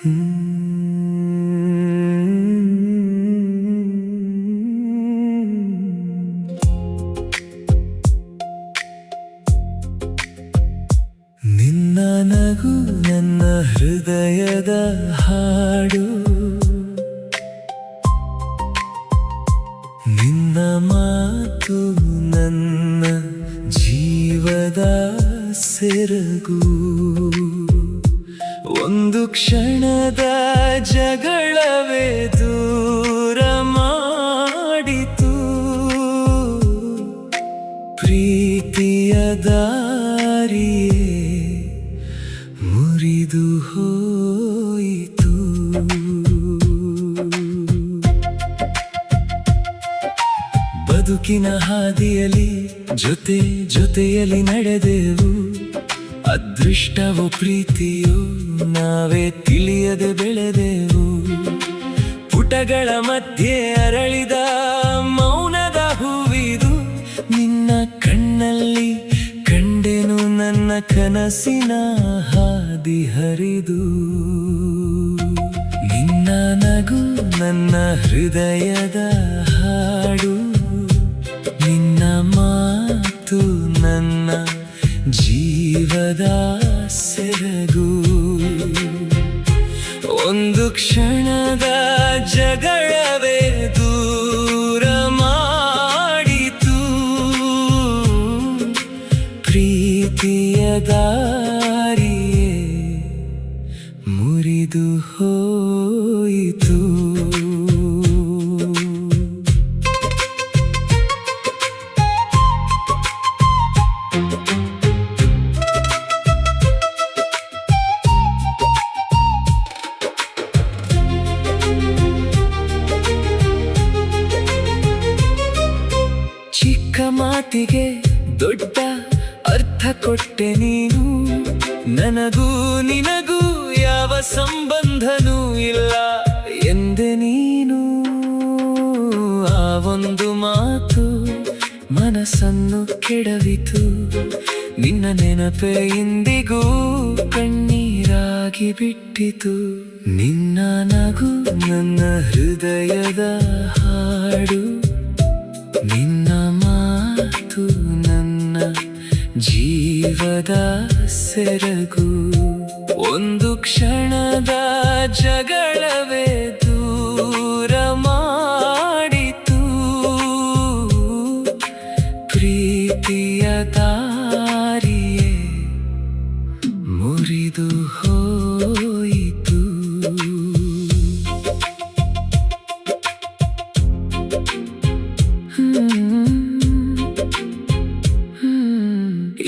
ನಿನ್ನ ನಗು ನನ್ನ ಹೃದಯದ ಹಾಡು, ನಿನ್ನ ಮಾತು ನನ್ನ ಜೀವದ ಸೆರಗು. ಒಂದು ಕ್ಷಣದ ಜಗಳವೇ ದೂರ ಮಾಡಿತು, ಪ್ರೀತಿಯ ದಾರಿಯೇ ಮುರಿದು ಹೋಯಿತು. ಬದುಕಿನ ಹಾದಿಯಲ್ಲಿ ಜೊತೆ ಜೊತೆಯಲ್ಲಿ ನಡೆದೆವು, ಅದೃಷ್ಟವೋ ಪ್ರೀತಿಯೋ ನಾವೇ ತಿಳಿಯದೆ ಬೆಳೆದೆವು. ಪುಟಗಳ ಮಧ್ಯೆ ಅರಳಿದ ಮೌನದ ಹೂವಿದು, ನಿನ್ನ ಕಣ್ಣಲ್ಲಿ ಕಂಡೆನು ನನ್ನ ಕನಸಿನ ಹಾದಿ ಹರಿದು. ನಿನ್ನ ನಗು ನನ್ನ ಹೃದಯದ ಹಾಡು, ನಿನ್ನ ಮಾತು ನನ್ನ ಜೀವದ ಸೆರಗು. ಒಂದು ಕ್ಷಣದ ಜಗಳವೇ ದೂರ ಮಾಡಿತು, ಪ್ರೀತಿಯ ದಾರಿಯೇ ಮುರಿದು ಹೋಯಿತು. ಚಿಕ್ಕ ಮಾತಿಗೆ ದೊಡ್ಡ ಅರ್ಥ ಕೊಟ್ಟೆ ನೀನು, ನನಗೂ ನಿನಗೂ ಯಾವ ಸಂಬಂಧನೂ ಇಲ್ಲ ಎಂದೆ ನೀನು. ಆ ಒಂದು ಮಾತು ಮನಸ್ಸನ್ನು ಕೆಡವಿತು, ನಿನ್ನ ನೆನಪೇ ಇಂದಿಗೂ ಕಣ್ಣೀರಾಗಿ ಬಿಟ್ಟಿತು. ನಿನ್ನ ನಗು ನನ್ನ ಹೃದಯದ ಹಾಡು, ನಿನ್ನ ಮಾತು ನನ್ನ ಜೀವದ ಸೆರಗು. ಒಂದು ಕ್ಷಣದ ಜಗಳವೇ ದೂರ ಮಾಡಿತು, ಪ್ರೀತಿಯ ದಾರಿಯೇ ಮುರಿದು ಹೋಯಿತು.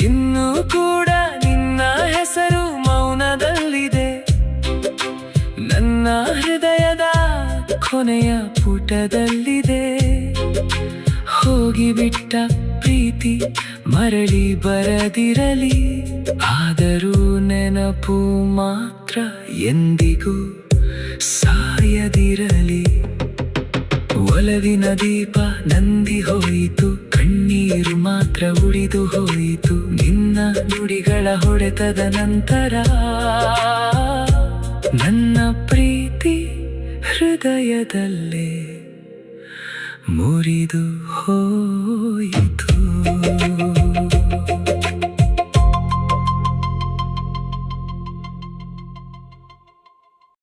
ಇನ್ನೂ ಕೂಡ ನಿನ್ನ ಹೆಸರು ಮೌನದಲ್ಲಿದೆ, ನನ್ನ ಹೃದಯದ ಕೊನೆಯ ಪುಟದಲ್ಲಿದೆ. ಹೋಗಿಬಿಟ್ಟ ಪ್ರೀತಿ ಮರಳಿ ಬರದಿರಲಿ, ಆದರೂ ನೆನಪು ಮಾತ್ರ ಎಂದಿಗೂ ಸಾಯದಿರಲಿ. ಒಲವಿನ ದೀಪ ನಂದಿ ಹೋಯಿತು, ಕಣ್ಣೀರು ಮಾತ್ರ ಉಳಿದು ಹೋಯಿತು. ನಿನ್ನ ನುಡಿಗಳ ಹೊಡೆತದ ನಂತರ ನನ್ನ ಪ್ರೀತಿ ಹೃದಯದಲ್ಲೇ ಮುರಿದು ಹೋಯಿತು.